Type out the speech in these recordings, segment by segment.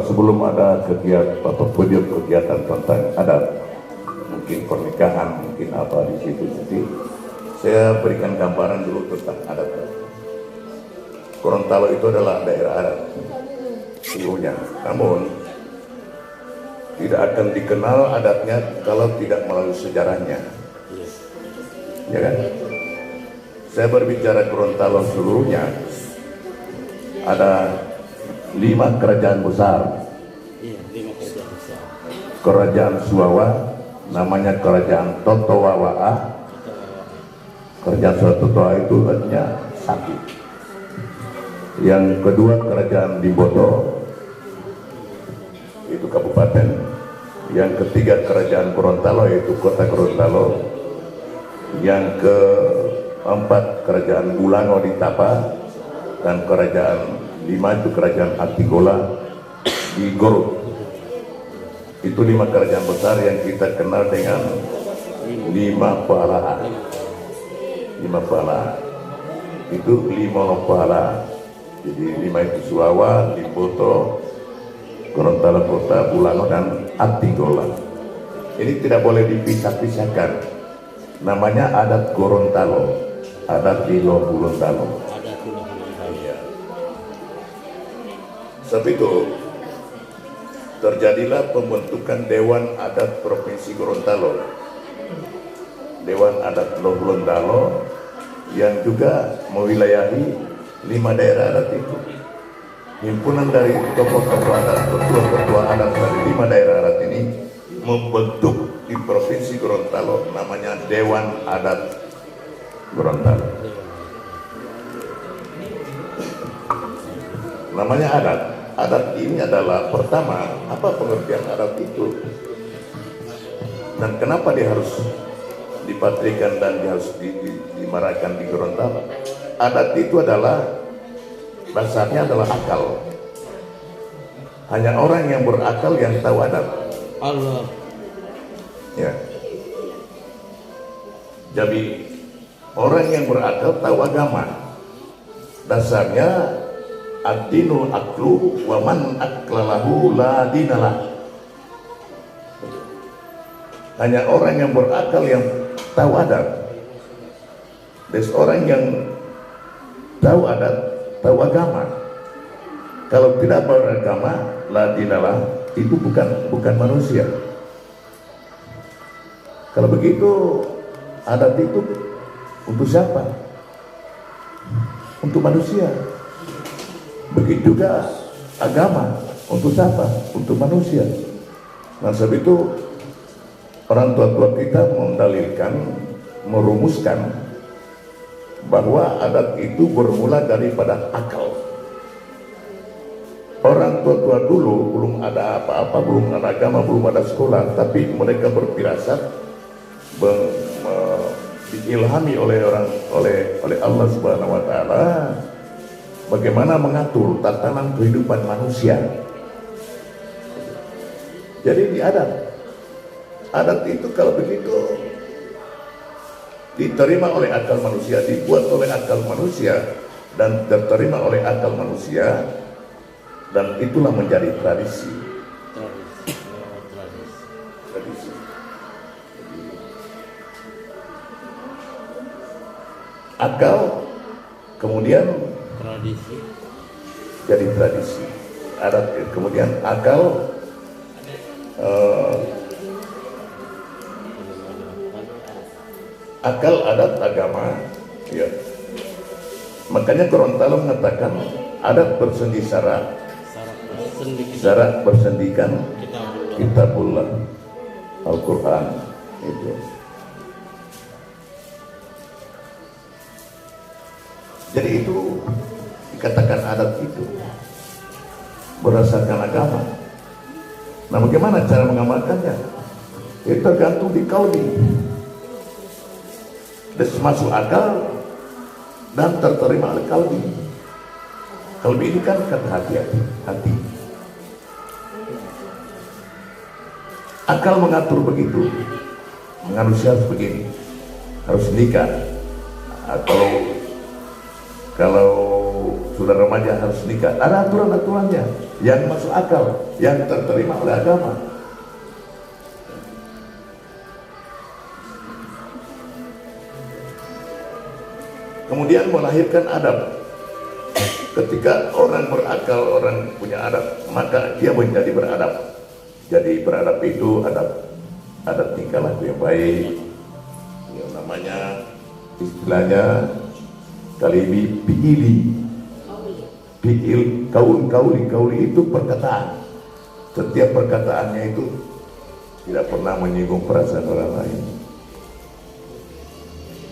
sebelum ada kegiatan atau kegiatan tentang adat, mungkin pernikahan, mungkin apa di situ. Jadi saya berikan gambaran dulu tentang adat. Gorontalo itu adalah daerah adat seluruhnya, namun tidak akan dikenal adatnya kalau tidak melalui sejarahnya, ya kan? Saya berbicara Gorontalo seluruhnya, ada 5 kerajaan besar. Kerajaan Suwawa namanya Kerajaan Totowawa. Kerajaan Totowawa itu artinya satu. Yang kedua Kerajaan Diboto, itu kabupaten. Yang ketiga Kerajaan Gorontalo, yaitu kota Gorontalo. Yang keempat Kerajaan Gulango di Tapa, dan Kerajaan 5 itu Kerajaan Atigola di Gorut. Itu 5 kerajaan besar yang kita kenal dengan 5 pahala. 5 pahala itu 5 pahala. Jadi 5 itu Suwawa, Diboto, Gorontalo Kota, Gulango, dan Atigola. Ini tidak boleh dipisah-pisahkan. Namanya adat Gorontalo, adat Lilo Gorontalo. Sebab itu terjadilah pembentukan Dewan Adat Provinsi Gorontalo, Dewan Adat Gorontalo, yang juga mewilayahi 5 daerah adat itu. Himpunan dari tokoh-tokoh adat, ketua-ketua adat dari 5 daerah adat ini membentuk di Provinsi Gorontalo, namanya Dewan Adat Gorontalo. Namanya adat. Adat ini adalah, pertama, apa pengertian adat itu, dan kenapa dia harus dipatrikan dan dia harus dimarakan di Gorontalo. Adat itu adalah, dasarnya adalah akal. Hanya orang yang berakal yang tahu adat. Allah. Ya. Jadi orang yang berakal tahu agama. Dasarnya ad-dinu aklu wa man aklalahu la dinalah. Hanya orang yang berakal yang tahu adat. Dan orang yang tahu adat, tahu agama. Kalau tidak beragama, la dinalah, itu bukan manusia. Kalau begitu, adat itu untuk siapa? Untuk manusia. Begitu juga agama, untuk siapa? Untuk manusia. Nah, sebab itu orang tua-tua kita mendalilkan, merumuskan bahwa adat itu bermula daripada akal. Orang tua-tua dulu belum ada apa-apa, belum ada agama, belum ada sekolah, tapi mereka berfirasat, diilhami oleh Allah Subhanahu wa taala bagaimana mengatur tatanan kehidupan manusia. Jadi di adat itu kalau begitu diterima oleh akal manusia, dibuat oleh akal manusia, dan diterima oleh akal manusia, dan itulah menjadi tradisi. Akal kemudian tradisi, jadi tradisi. Adat kemudian akal, akal, adat, agama, ya. Makanya Gorontalo mengatakan adat bersendi syarat, syarat bersendikan kitabullah, Al-Quran itu. Jadi itu dikatakan adat itu berdasarkan agama. Nah, bagaimana cara mengamalkannya? Itu tergantung di kalbi. Masuk akal dan terterima oleh kalbi. Kalbi ini kan kata hati. Akal mengatur begitu, manusia harus begini, harus nikah. Kalau sudah remaja harus nikah. Ada aturan-aturannya yang masuk akal, yang terterima oleh agama. Kemudian melahirkan adab. Ketika orang berakal, orang punya adab, maka dia menjadi beradab. Jadi beradab itu ada tingkah laku yang baik, yang namanya istilahnya kalibi fi'il kauli itu perkataan. Setiap perkataannya itu tidak pernah menyinggung perasaan orang lain.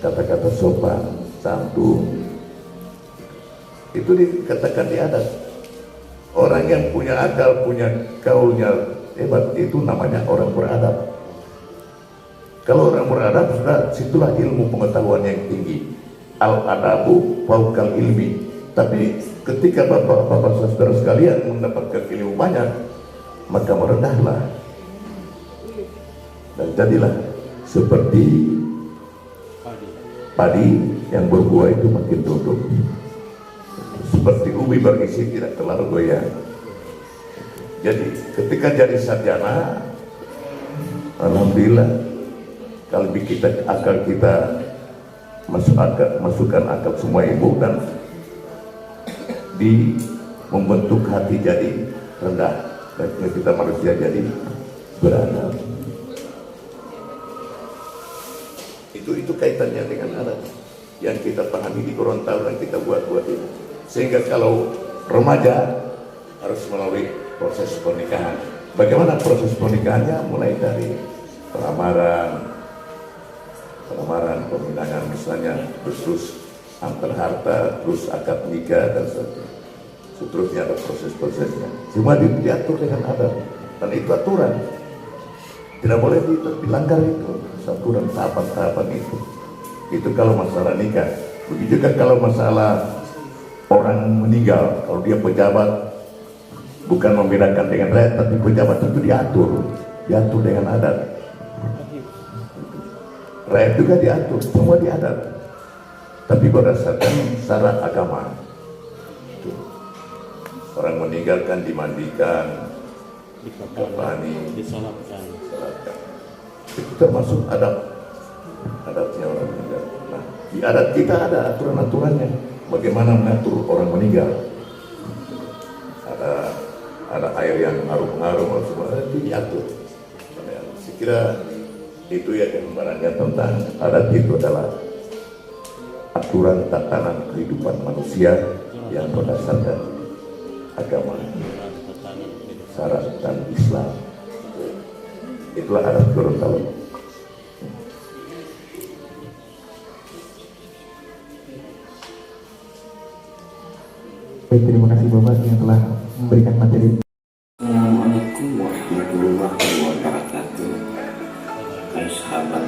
Kata-kata sopan, santun, itu dikatakan di adat. Orang yang punya akal, punya kaulnya hebat, itu namanya orang beradab. Kalau orang beradab, sudah situlah ilmu pengetahuan yang tinggi. Al-adabu fauqal ilmi. Tapi ketika bapak-bapak saudara sekalian mendapatkan ilmu banyak, maka merendahlah dan jadilah seperti padi yang berbuah itu makin tunduk, seperti ubi berisi tidak terlalu goyah. Jadi ketika jadi sarjana, alhamdulillah, kalau akal kita masukkan akal semua ibu dan membentuk hati jadi rendah, dan kita manusia jadi beradab. Itu kaitannya dengan adat yang kita pahami di Gorontalo dan kita buat-buat ini. Sehingga kalau remaja harus melalui proses pernikahan. Bagaimana proses pernikahannya? Mulai dari pelamaran, peminangan misalnya, terus antar harta, terus akad nikah dan seterusnya ada proses-prosesnya. Semua diatur dengan adat dan itu aturan. Tidak boleh dilanggar itu, aturan tahapan-tahapan itu. Itu kalau masalah nikah. Begitu juga kalau masalah orang meninggal, kalau dia pejabat, bukan membedakan dengan rakyat, tapi pejabat itu diatur dengan adat. Rakyat juga diatur, semua diadat, tapi berdasarkan syarat agama. Orang meninggalkan dimandikan, dikafani, disolatkan. Itu termasuk adatnya orang meninggal. Nah, di adat kita ada aturan-aturannya. Bagaimana mengatur orang meninggal? Ada air yang harum-harum, semua itu diatur. Saya kira itu ya gambarannya tentang adat. Itu adalah aturan tatanan kehidupan manusia yang berdasarkan agama, syarat dan Islam. Itulah adat Gorontalo. Baik, terima kasih Bapak yang telah memberikan materi. Assalamualaikum warahmatullahi wabarakatuh. Hai sahabat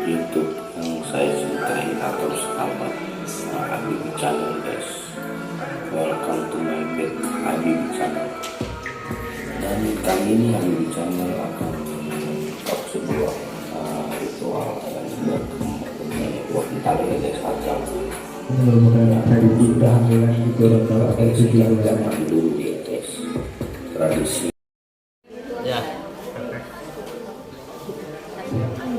YouTube yang saya cintai atau sahabat Habib Channel guys. Welcome to my page Habib Channel. Dan kali ini Habib Channel akan mengungkap sebuah ritual yang berkembang ya guys, macam Mudah-mudahan hari ini kehamilan di Gorontalo akan sejujurnya zaman dulu ya guys, tradisi. Ya.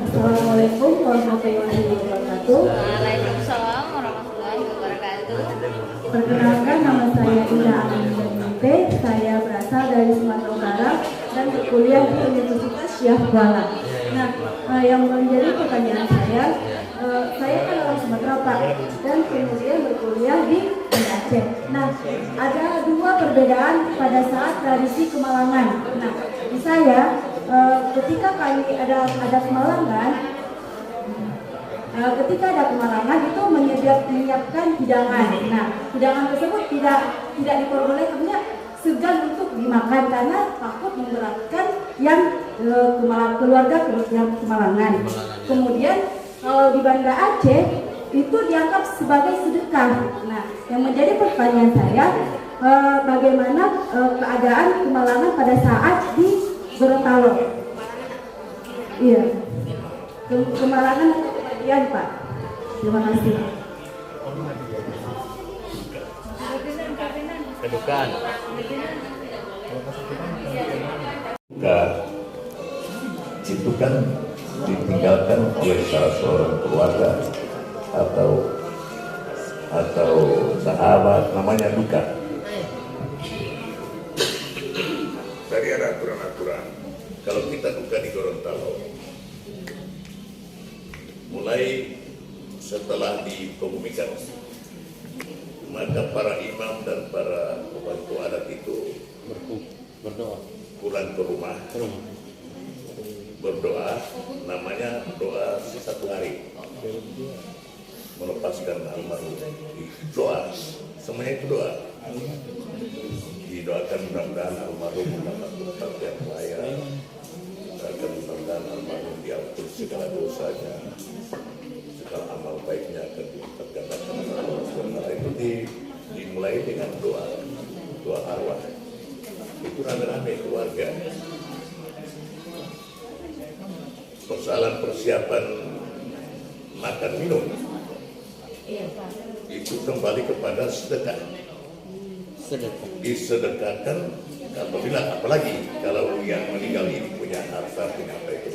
Assalamualaikum warahmatullahi wabarakatuh. Waalaikumsalam warahmatullahi wabarakatuh. Perkenalkan, nama saya Ida Aminah. Saya berasal dari Sumatera Utara dan berkuliah di Universitas Syah Kuala. Nah, yang menjadi pertanyaan saya kan orang Sumatera Pak, dan kemudian berkuliah di Aceh. Nah, ada dua perbedaan pada saat tradisi kemalangan. Nah, di saya ketika kami ada kemalangan, ketika ada kemalangan itu menyiapkan hidangan. Nah, hidangan tersebut tidak diperbolehkannya segan untuk dimakan karena takut memberatkan yang keluarga yang kemalangan. Kemudian kalau di Banda Aceh itu dianggap sebagai sedekah. Nah, yang menjadi pertanyaan saya, bagaimana keadaan kemalangan pada saat di Gorontalo? Iya, kemalangan atau kematian Pak? Terima kasih. kedukaan. Duka itu kan ditinggalkan oleh salah seorang keluarga atau sahabat, namanya duka. Dari ada aturan-aturan. Kalau kita duka di Gorontalo, mulai setelah dikebumikan, maka para imam dan para pembantu adat itu Berdoa. pulang ke rumah berdoa, namanya doa 1 hari, melepaskan almarhum. Doa, semuanya itu doa. Didoakan mudah-mudahan almarhum mendapat tempat yang layak, doakan mudah-mudahan almarhum diampuni segala dosanya, segala amal baiknya akan dipergandakan oleh Allah SWT. Itu dimulai dengan doa arwah. Itu rame-rame keluarga. Persoalan persiapan makan minum itu kembali kepada sedekah. Disedekahkan apalagi kalau yang meninggal ini punya harta, punya apa itu,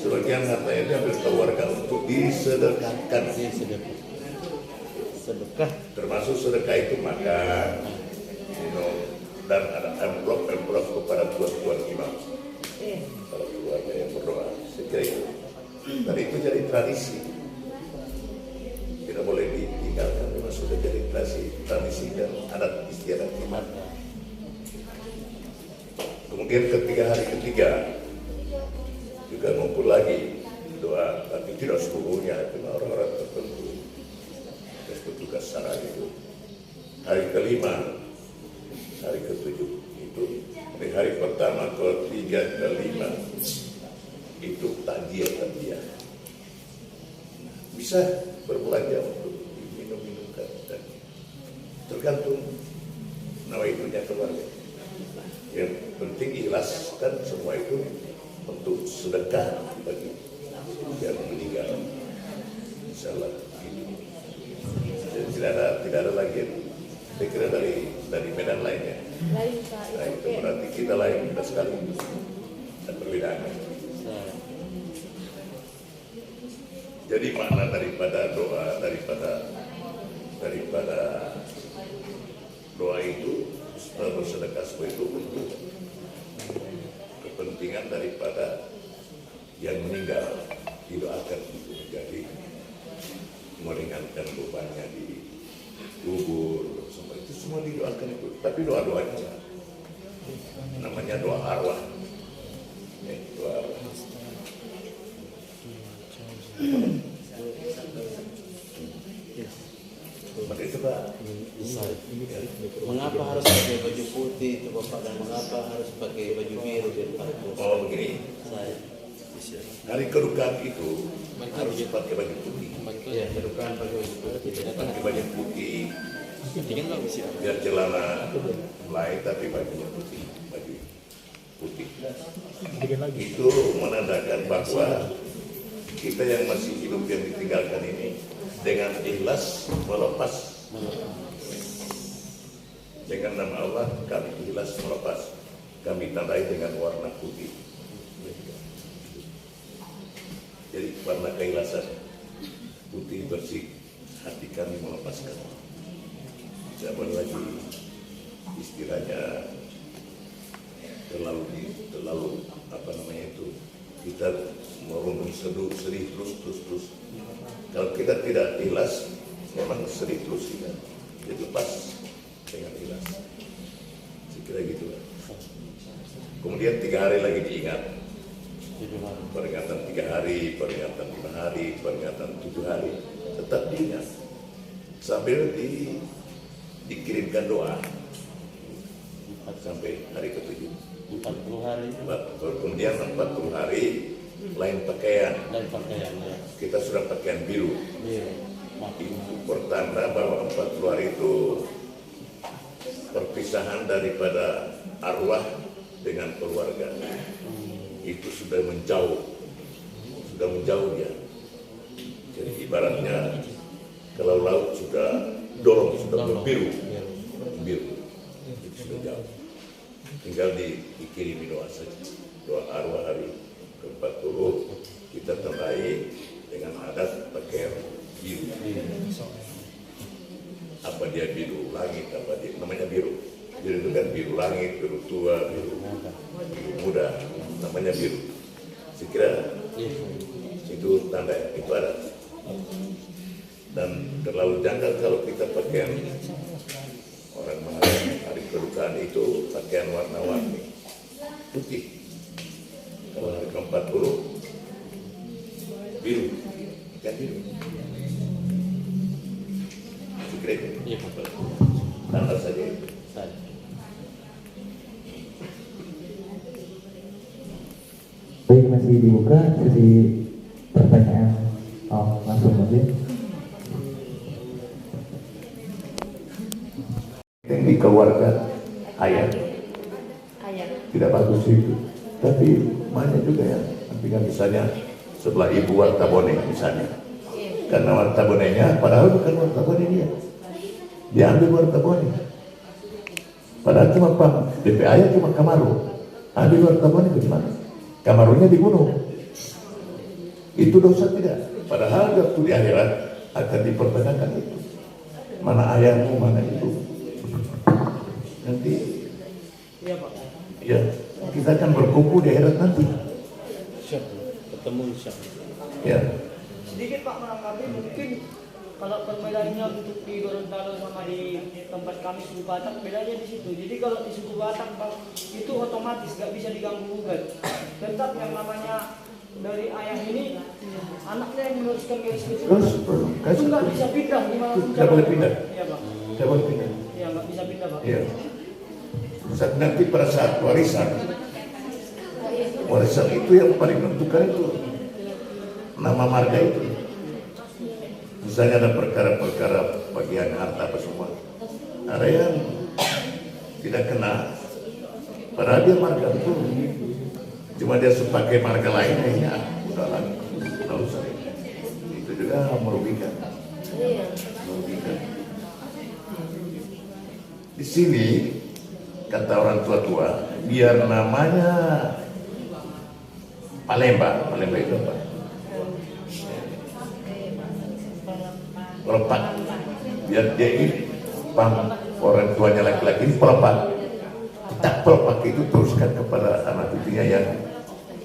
sebagian hartanya diambil keluarga untuk disedekahkan. Sedekah. Termasuk sedekah itu makan, minum, dan ada amplop kepada tuan-tuan imam, para keluarga yang berdoa. Saya kira itu. Dan itu jadi tradisi, tidak boleh ditinggalkan. Memang sudah jadi tradisi dan adat istiadat imam. Kemudian hari ketiga juga ngumpul lagi doa, tapi tidak seluruhnya, cuma orang-orang tertentu yang bertugas secara itu. Hari kelima, hari ketujuh itu, dari hari pertama ke 3 ke 5 itu takjiah. Bisa berbelanja untuk minum-minumkan, dan tergantung nawaitunya keluarga. Yang penting ikhlaskan semua itu untuk sedekah bagi yang meninggal. Insyaallah itu. Jadi tidak ada lagi. Saya kira dari medan lainnya. Nah, itu berarti kita lain sekali dan berbeda. Jadi makna daripada doa, daripada doa itu, bersedekah itu untuk kepentingan daripada yang meninggal, didoakan untuk menjadi meringankan bebannya di kubur, semua itu semua didoakan itu. Tapi doa-doanya namanya doa arwah. Doa arwah. Itu Pak. Mengapa harus pakai baju putih itu Bapak, dan mengapa harus pakai baju biru dan parfum? Oh begini. Hari kedukaan itu harus pakai baju putih. Ya, kedukaan pakai baju putih. Pakai baju putih. Biar celana lain tapi bajunya putih. Baju putih. Itu menandakan bahwa kita yang masih hidup yang ditinggalkan ini dengan ikhlas melepas. Dengan nama Allah kami ikhlas melepas. Kami tandai dengan warna putih. Jadi warna keikhlasan, putih bersih, hati kami melepaskan. Jangan lagi istilahnya terlalu apa namanya itu, kita merundung sedih terus. Kalau kita tidak ikhlas, memang sedih terus kita. Jadi lepas dengan ikhlas. Saya kira gitu. Kemudian 3 hari lagi diingat. Peringatan 3 hari, peringatan 5 hari, peringatan 7 hari. Tetap diingat. Sambil dikirimkan doa. Sampai hari ke-7. 40 hari. Kemudian 40 hari lain pakaian. Ya. Kita sudah pakaian biru. Itu pertanda bahwa 40 hari itu perpisahan daripada arwah dengan keluarga. Itu sudah menjauh dia. Jadi ibaratnya kalau laut sudah berbiru. tinggal dikirimi doa saja, doa arwah hari ke-40 kita tandai dengan adat pakai biru. Apa dia biru langit, apa dia namanya biru. Biru itu kan biru langit, biru tua, biru muda, namanya biru. Saya kira itu tanda, itu adat. Dan terlalu janggal kalau kita pakaian orang mengatakan hari kedukaan itu pakaian warna-warni putih. Kalau hari ke-40 biru, ikan biru. Secret. Iya, Pak. Tanda saja itu. Baik, masih dibuka sesi pertanyaan. Langsung aja. Yang dikeluarkan ayat tidak bagus itu, tapi banyak juga yang nanti kan misalnya sebelah ibu wartabone misalnya, karena wartabonenya padahal bukan wartabone dia ambil wartabone, padahal cuma DP ayat cuma Kamaru, ambil wartabone bagaimana? Kamarunya dibunuh, itu dosa tidak? Padahal waktu di akhirat akan dipertanyakan itu, mana ayatmu, mana itu. Nanti Iya, Pak. ya kita akan berkumpul di akhirat nanti. Siap, ketemu siap. Ya, Sedikit Pak menanggapi, mungkin kalau perbedaannya untuk di Gorontalo sama di tempat kami suku Batak, bedanya di situ. Jadi kalau di suku Batak Pak, itu otomatis gak bisa diganggu gugat. Tetap yang namanya dari ayah ini, anaknya yang meneruskan garis terus keturunan. Itu nggak bisa pindah dimanapun. Nggak boleh pindah. Iya Pak. saya boleh pindah. Iya nggak bisa pindah Pak. Ya, nanti pada saat warisan itu yang paling menentukan itu nama marga itu. Misalnya ada perkara-perkara bagian harta apa semua, ada yang tidak kena, padahal dia marga itu, cuma dia sebagai marga lainnya ya udah lagi, nggak usah. Itu juga merugikan. Di sini kata orang tua-tua, biar namanya Palembang itu apa? Pelepak. Biar dia ini orang tuanya laki-laki ini pelepak. Tak pelepak itu teruskan kepada anak cucunya yang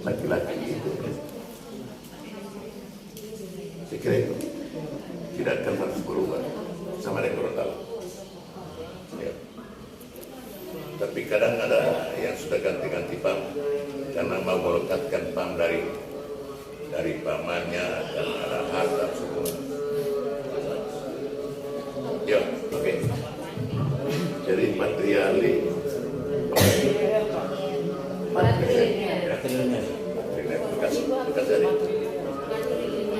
laki-laki itu. Saya kira itu tidak akan harus berubah sama dengan Gorontalo. Ya. Tapi kadang ada yang sudah ganti-ganti pam karena mau melekatkan pam dari pamannya dan ada harta semua. Ya, oke. Jadi materiali. Bekas dari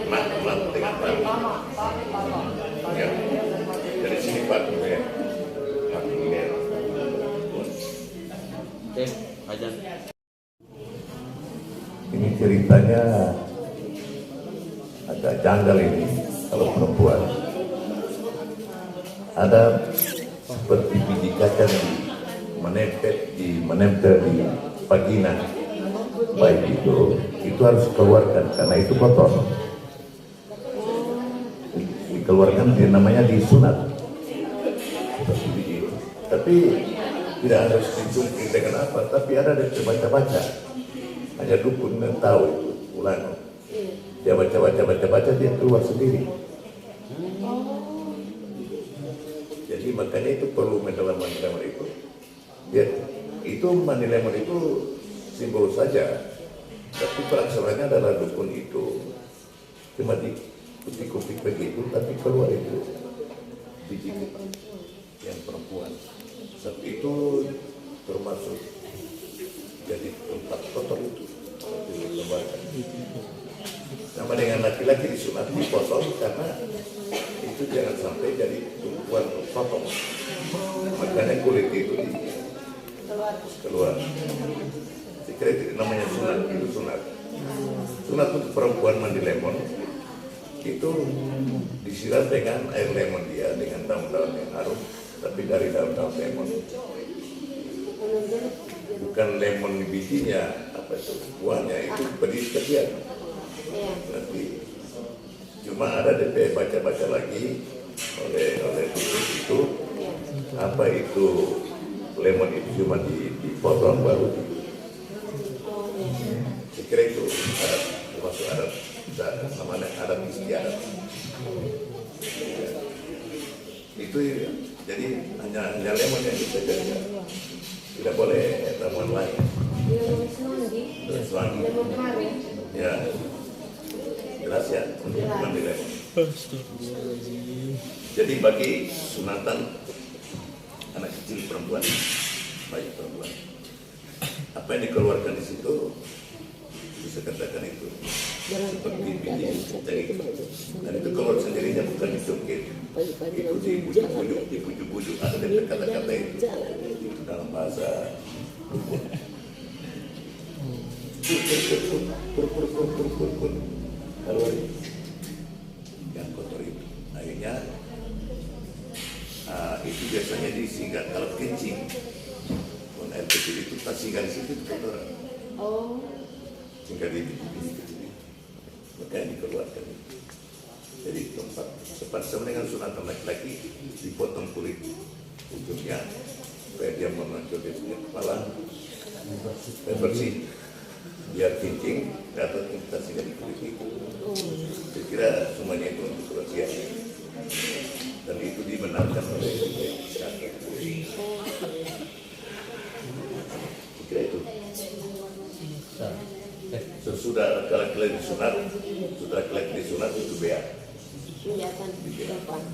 mak dengan pam. Ya. Dari sini Pak. Ya. Oke, ajar. Ini ceritanya agak janggal ini kalau perempuan. Ada seperti biji kacang menempel di vagina bayi itu harus keluarkan karena itu kotor. Dikeluarkan namanya disunat. Tapi tidak harus dicungkil dengan apa, tapi ada yang baca-baca. Hanya dukun yang tahu itu, ulang. Dia baca, dia keluar sendiri. Jadi makanya itu perlu mendalam mandi lemon itu. Ya, itu mandi lemon itu simbol saja, tapi pelaksanaannya adalah dukun itu. Cuma di kupik-kupik begitu, tapi keluar itu biji yang perempuan. Sebab itu termasuk jadi tempat kotor itu dikeluarkan. Sama dengan laki-laki disunat dipotong karena itu jangan sampai jadi tumpuan potong. Makanya kulit itu keluar. Sekiranya itu namanya sunat, itu sunat. Sunat untuk perempuan mandi lemon itu disiram dengan air lemon dia dengan daun-daun yang harum, tapi dari daun-daun lemon. bukan lemon bijinya, apa itu buahnya itu pedis kesian. Nanti cuma ada DP baca-baca lagi oleh tulis itu apa itu lemon itu cuma dipotong baru saya kira itu adat, termasuk adat namanya adat istiadat. Itu jadi hanya lemon yang bisa jadi, tidak boleh ramuan lain. Semanggi. Ya, jelas ya untuk mandi lemon. Jadi bagi sunatan anak kecil perempuan, bayi perempuan, apa yang dikeluarkan di situ bisa katakan itu seperti biji dari dan itu keluar sendirinya, bukan dicungkit, itu dibujuk-bujuk, ada dari kata-kata itu dalam bahasa keluar yang kotor itu akhirnya itu biasanya disingkat kalau kencing air kecil itu pas singgah di situ kotoran singgah di kecil makanya dikeluarkan. Jadi tempat sama dengan sunatan laki-laki dipotong kulit ujungnya supaya dia menonjol di punya kepala dan bersih biar kencing dapat kita singgah di kulit itu. Saya kira semuanya itu untuk kebersihan dan itu dibenarkan oleh masyarakat. Kira itu sesudah kalian disunat, sudah kalian disunat itu beat.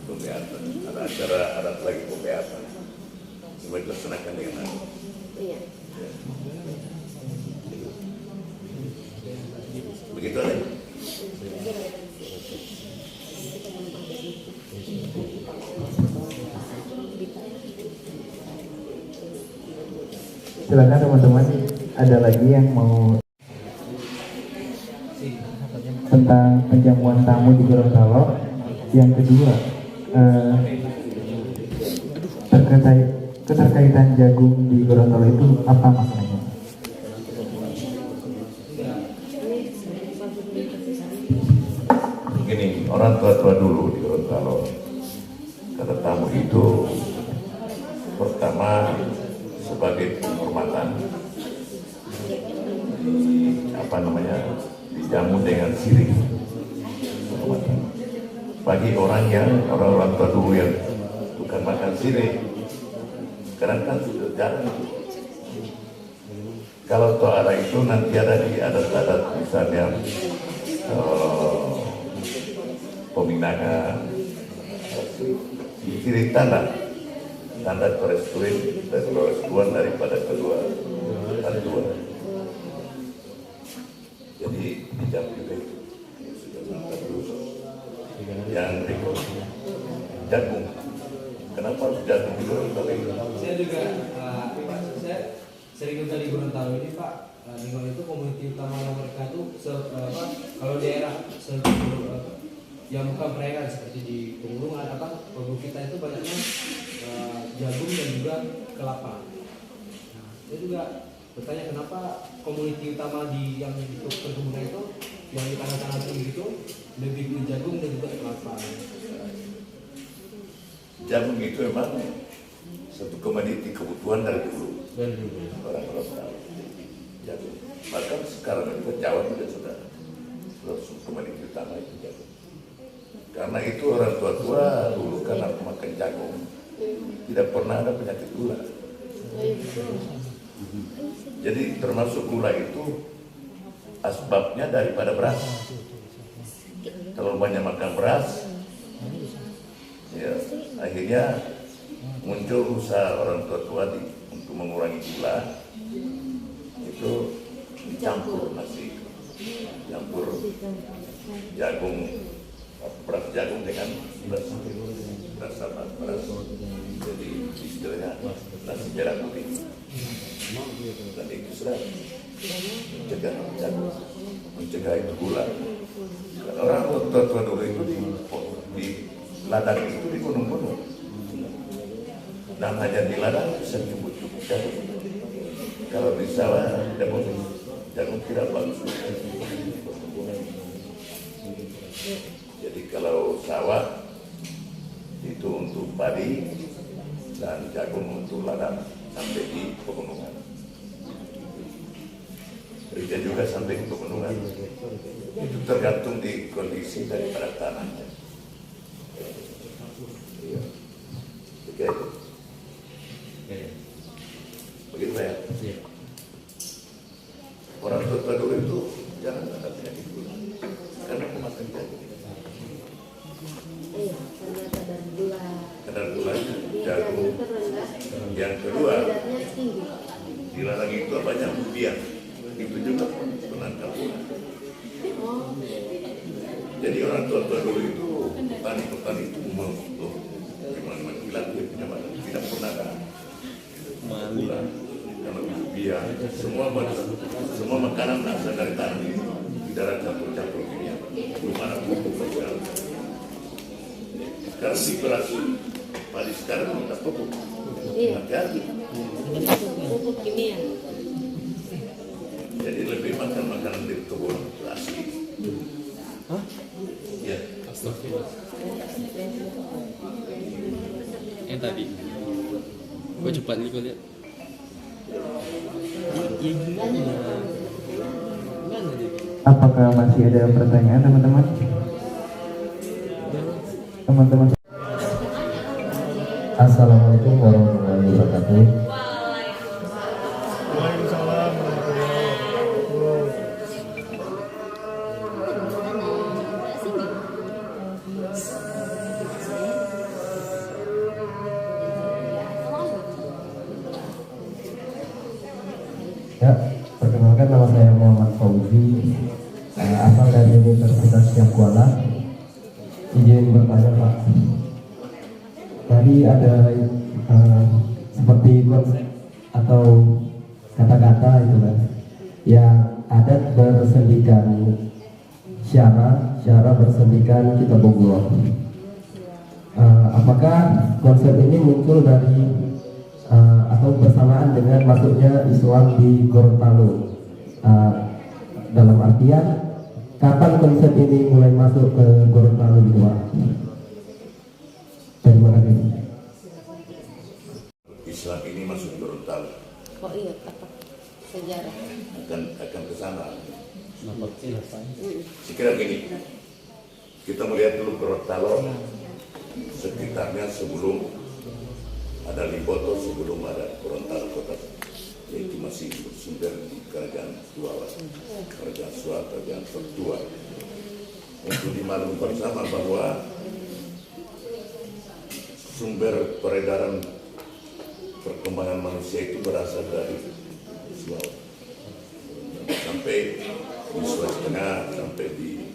Pembeatan. Ada acara adat lagi pembeatan. Semua dilaksanakan dengan ya. Begitu aja. Silakan teman-teman, ada lagi yang mau tentang penjamuan tamu di Gorontalo. Yang kedua, keterkaitan jagung di Gorontalo itu apa maknanya? Begini, orang tua-tua dulu di Gorontalo, kata tamu itu pertama sebagai penghormatan, dijamu dengan sirih penghormatan. Bagi orang tua dulu yang bukan makan sirih, karena kan sudah jarang. Kalau toara itu nanti ada di adat-adat misalnya peminangan, sirih tanda perestuin dan perestuan daripada kedua orang tua. Jadi dijam juga itu sudah sampai dulu. Yang berikut jagung. Kenapa harus jagung dulu? Saya juga saya sering tinggal di Gorontalo ini Pak. Lingkungan itu komuniti utama mereka itu kalau daerah yang bukan perairan seperti di pegunungan produk kita itu banyaknya jagung dan juga kelapa. Nah, saya juga bertanya kenapa komuniti utama yang untuk perkebunan itu yang di tanah-tanah tinggi itu lebih ke jagung dan juga kelapa. Jagung itu memang satu komoditi kebutuhan dari dulu orang-orang tahu jagung. Bahkan sekarang juga Jawa sudah komoditi utama itu jagung. Karena itu orang tua-tua dulu karena makan jagung tidak pernah ada penyakit gula. Jadi termasuk gula itu asbabnya daripada beras. Terlalu banyak makan beras, ya akhirnya muncul usaha orang tua-tua untuk mengurangi gula. Itu dicampur nasi, campur jagung, beras jagung dengan beras jadi istilahnya nasi merah putih. Dan itu sudah mencegah itu gula. Karena orang tua-tua dulu itu di ladang itu di gunung-gunung. namanya di ladang bisa cukup jagung. Kalau di sawah tidak boleh, jagung tidak bagus. Jadi kalau sawah itu untuk padi dan jagung untuk ladang sampai di pegunungan. Rija juga sampai di pegunungan. Itu tergantung di kondisi daripada tanahnya. Iya. Begitu. Begitu ya. Orang tua dulu itu jangan ada penyakit gula karena pemakan jagung. Iya, karena kadar gula. Kadar gulanya jagung. Yang kedua, Beratnya tinggi. di ladang itu banyak biang. Itu juga penangkal gula. Oh, Jadi orang tua dulu itu petani itu gimana bilang dia punya badan tidak pernah ada gula. Kalau biang semua makanan asal dari tanah tidak ada campur-campur kimia. Belum ada pupuk segala. Sekarang situasi padi sekarang minta pupuk. iya. Hati-hati. Pupuk kimia. Jadi lebih makan makanan dari kebun asli. Hah? Ya. Astagfirullah. Yang tadi. Kok cepat nih kau lihat? Ya gimana? Gimana dia? Apakah masih ada pertanyaan teman-teman? Teman-teman. Assalamualaikum warahmatullahi wabarakatuh. Waalaikumsalam. Ya, perkenalkan nama saya Muhammad Fauzi, asal dari Universitas Syahkuala. Izin bertanya Pak. Tadi ada seperti konsep atau kata-kata itu kan, yang adat bersendikan syara bersendikan kita Bogor. Apakah konsep ini muncul dari atau bersamaan dengan masuknya Islam di Gorontalo? Dalam artian kapan konsep ini mulai masuk ke Gorontalo gitu Pak? Terima kasih. Islam ini masuk ke Gorontalo. Oh iya, apa? Sejarah. akan ke sana. Sekira gini, kita melihat dulu Gorontalo sekitarnya sebelum ada Limboto, sebelum ada Gorontalo kota, yaitu masih bersumber di Kerajaan Suara, Kerajaan Suara, Kerajaan Tertua. Untuk dimaklum bersama bahwa sumber peredaran perkembangan manusia itu berasal dari Sulawesi sampai di Sulawesi Tengah, sampai di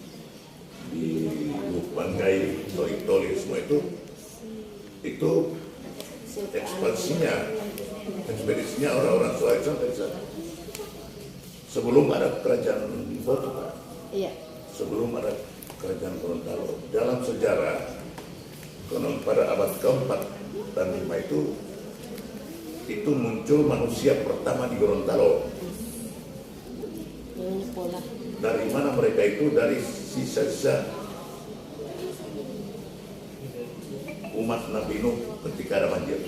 Banggai, Toli semua itu ekspedisinya orang-orang Sulawesi sampai sana. Sebelum ada kerajaan Limboto, Iya. sebelum ada kerajaan Gorontalo, dalam sejarah konon pada abad keempat dan lima itu muncul manusia pertama di Gorontalo. Pola. Dari mana mereka itu? Dari sisa-sisa umat Nabi Nuh ketika ada banjir.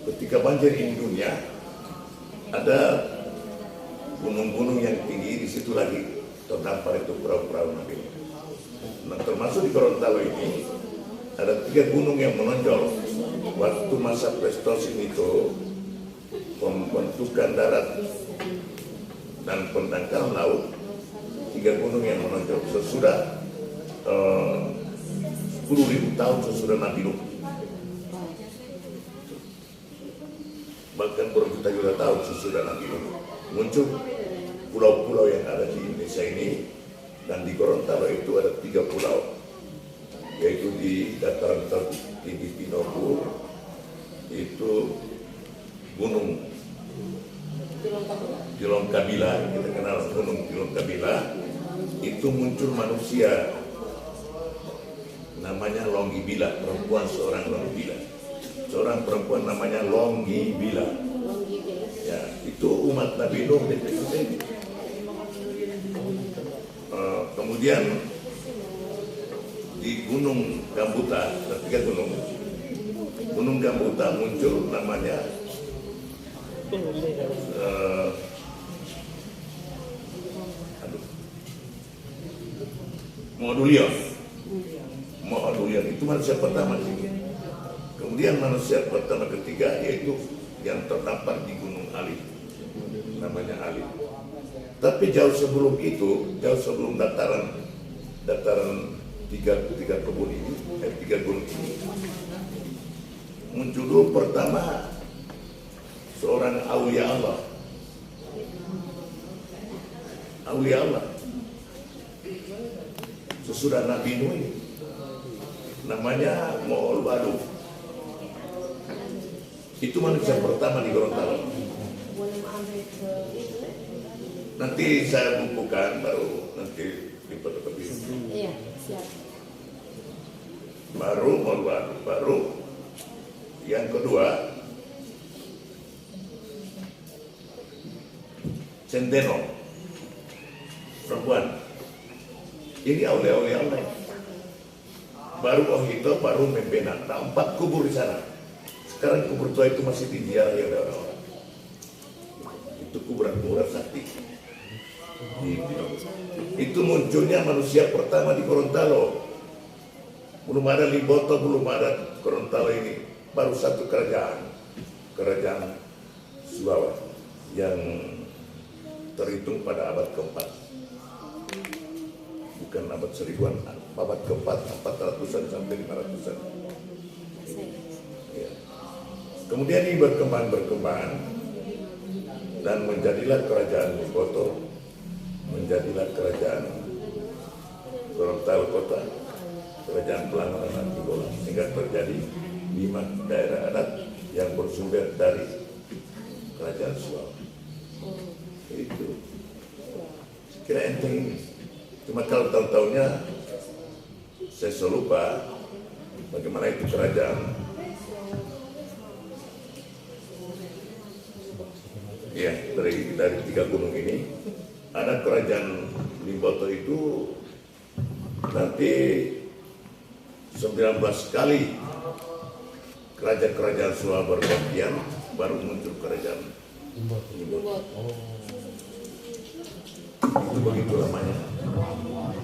Ketika banjir di dunia, ada gunung-gunung yang tinggi, di situ lagi terdampar itu perahu-perahu Nabi Nuh. Nah, termasuk di Gorontalo ini ada 3 gunung yang menonjol. Waktu masa Pleistocene itu, pembentukan darat dan pendangkalan laut, 3 gunung yang menonjol sesudah 10.000 tahun sesudah Nabi Nuh. Bahkan berjuta-juta tahun sesudah Nabi Nuh muncul pulau-pulau yang ada di Indonesia ini, dan di Gorontalo itu ada 3 pulau, yaitu di dataran tertinggi Pinoku itu Gunung Tilongkabila, kita kenal Gunung Tilongkabila. Itu muncul manusia namanya Longgibila, perempuan seorang Longgibila. seorang perempuan namanya Longgibila. Ya, itu umat Nabi Nuh di sini. Kemudian di Gunung Gambuta, ada 3 gunung. Gunung Gambuta muncul namanya Modulion. Modulion itu manusia pertama. Kemudian manusia pertama ketiga yaitu yang terdampar di Gunung Ali, namanya Ali. Tapi jauh sebelum itu, jauh sebelum dataran tiga kebun ini, 3 gunung ini, muncul dulu pertama seorang aulia Allah. Aulia Allah sesudah Nabi Nuh ini, namanya Mo'olwadu. Itu manusia pertama di Gorontalo. Nanti saya bukukan, baru nanti di fotokopi. Iya, siap. Baru Mo'olwadu, baru yang kedua Centeno, perempuan. Ini aulia-aulia Allah. Baru Ohito, baru Membena. Nah, 4 kubur di sana. Sekarang kubur tua itu masih diziarahi oleh orang-orang. Itu kuburan-kuburan sakti. Itu munculnya manusia pertama di Gorontalo. Belum ada Limboto, belum ada Gorontalo ini. Baru satu kerajaan, kerajaan Sulawa yang terhitung pada abad keempat. Bukan abad 1000-an, abad keempat, 400-an sampai 500-an. Ya. Kemudian ini berkembang dan menjadilah kerajaan Limboto, menjadilah kerajaan Gorontalo kota, kerajaan Pelanggan dan Antigola, sehingga terjadi 5 daerah adat yang bersumber dari kerajaan Sulaw. Itu kira enteng ini. Cuma kalau tahun-tahunnya saya selalu lupa bagaimana itu kerajaan. Ya, dari 3 gunung ini ada kerajaan Limboto itu nanti 19 kali kerajaan-kerajaan Sulaw bergantian baru muncul kerajaan Limboto. Itu begitu lamanya.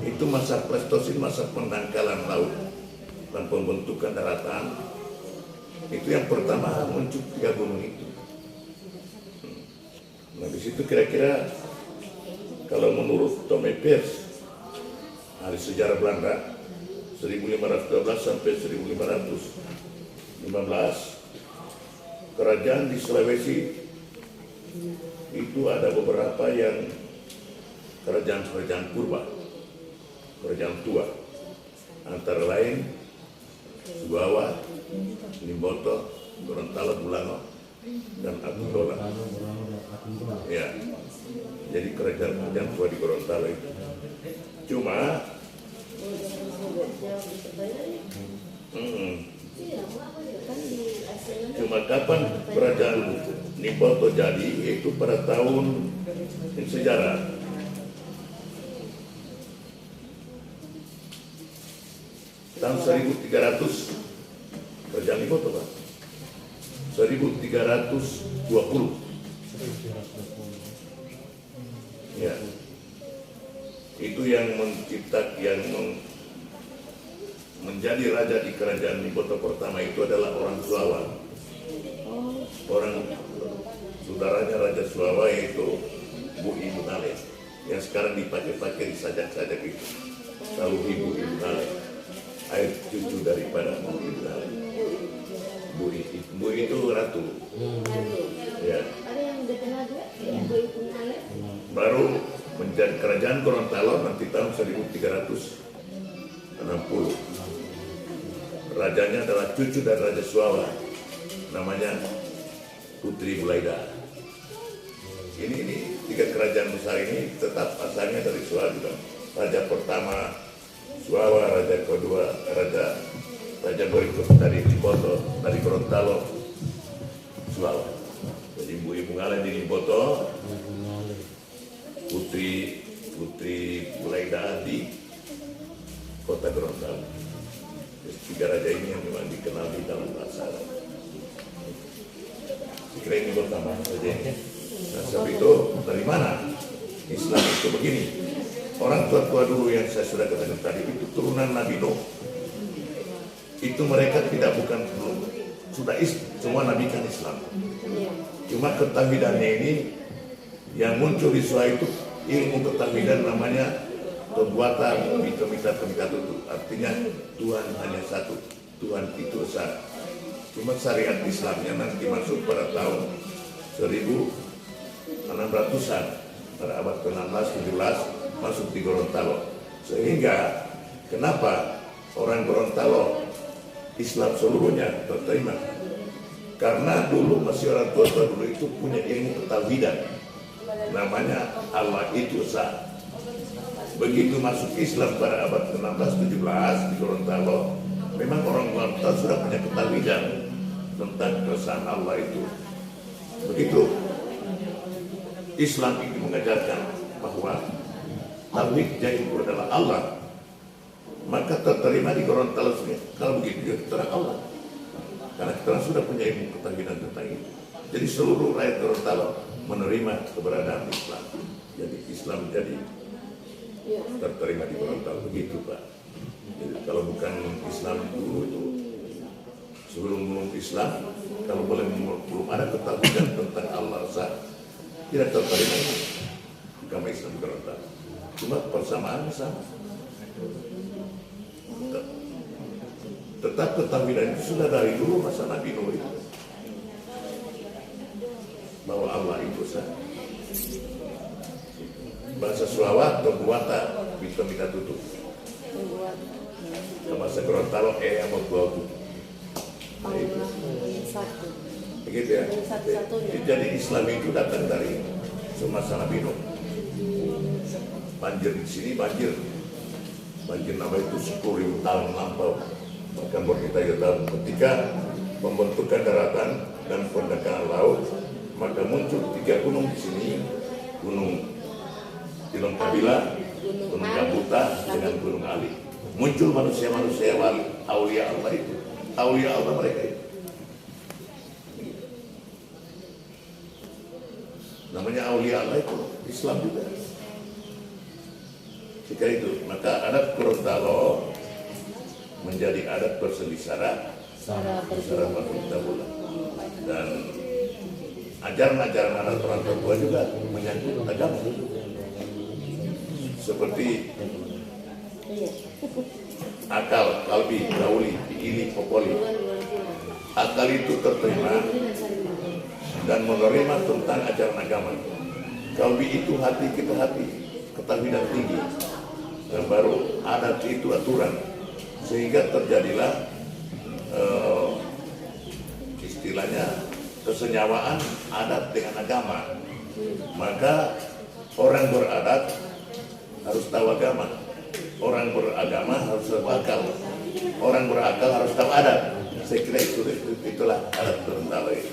Itu masa Pleistosen, masa pendangkalan laut dan pembentukan daratan. Itu yang pertama muncul 3 gunung itu. Nah, di situ kira-kira kalau menurut Tommy Pierce, ahli sejarah Belanda, 1512 sampai 1515, kerajaan di Sulawesi itu ada beberapa yang kerajaan purba, kerajaan tua, antara lain Subawa, Limboto, Gorontalo, Bulango, dan Antigola. Ya, jadi kerajaan tua di Gorontalo itu. Cuma kapan kerajaan Limboto jadi, itu pada tahun sejarah tahun 1300 kerajaan Limboto, Pak. 1320. Ya. Itu yang menjadi raja di kerajaan Limboto pertama itu adalah orang Sulawa. Orang saudaranya Raja Sulawa yaitu Bu Ibu Nale, yang sekarang dipakai-pakai di sajak-sajak itu. Selalu Ibu Nale, air cucu daripada Bu Ibu Nale. Bu itu ratu. Ya. Baru menjadi kerajaan Gorontalo nanti tahun 1360. Rajanya adalah cucu dari Raja Sulawa, namanya Putri Bulaida. Ini 3 kerajaan besar ini tetap asalnya dari Sulawa juga. Raja pertama Sulawa, raja kedua Raja Raja berikut dari Limboto, dari Gorontalo, Sulawesi. Jadi ibu-ibu ngalah di Limboto, Putri Bulaida di kota Gorontalo. Jadi, tiga raja ini yang memang dikenal di dalam bahasa Arab. Kira ini pertama saja. Nah, sebab itu dari mana Islam itu begini? Orang tua-tua dulu yang saya sudah katakan tadi itu turunan Nabi Nuh. Itu mereka bukan belum sudah semua Nabi kan Islam. Cuma ketauhidannya ini yang muncul di Suai itu ilmu ketauhidan namanya perbuatan mita itu artinya Tuhan hanya satu, Tuhan itu esa. Cuma syariat Islamnya nanti masuk pada tahun 1600-an, pada abad ke-16, 17 masuk di Gorontalo. Sehingga kenapa orang Gorontalo Islam seluruhnya terterima? Karena dulu masih orang tua dulu itu punya ilmu ketauhidan, namanya Allah itu esa. Begitu masuk Islam pada abad ke-16, 17 di Gorontalo, memang orang Gorontalo sudah punya ketauhidan tentang keesaan Allah itu. Begitu Islam ini mengajarkan bahwa tauhidnya itu adalah Allah, maka terterima di Gorontalo semua. Kalau begitu ya kita Allah, karena kita sudah punya ilmu ketauhidan tentang itu. Jadi seluruh rakyat Gorontalo menerima keberadaan Islam. Jadi Islam jadi terterima di Gorontalo, begitu Pak. Jadi kalau bukan Islam dulu itu, sebelum Islam, kalau belum ada ketahuan tentang Allah tidak terterima agama Islam di Gorontalo. Cuma persamaan sama. Tetap ketahuan itu sudah dari dulu masa Nabi Nuh itu, bahwa Allah itu sah. Bahasa Sulawesi Tobuata bisa kita tutup. Bahasa Gorontalo yang membuat tutup. Nah, itu. Begitu ya. Jadi Islam itu datang dari semasa Nabi Nuh. Banjir di sini banjir nama itu 10.000 tahun lampau. Bahkan kita tahu ketika pembentukan daratan dan pendekatan laut, maka muncul 3 gunung di sini, Gunung Tilong Kabila, Gunung Kabuta, dengan Gunung Ali. Muncul manusia-manusia wali, aulia Allah itu, aulia Allah mereka itu. Namanya aulia Allah itu Islam juga. Jika itu, maka adat Gorontalo menjadi adat berseli-sara Tabula. Dan ajaran-ajaran adat orang tua juga menyangkut agama. Seperti akal, kalbi, gauli, fiili, popoli. Akal itu terterima dan menerima tentang ajaran agama. Kalbi itu hati kita hati, ketahuan tinggi. Dan baru adat itu aturan, sehingga terjadilah istilahnya kesenyawaan adat dengan agama. Maka orang beradat harus tahu agama, orang beragama harus tahu akal, orang berakal harus tahu adat. Saya kira itulah adat Gorontalo itu.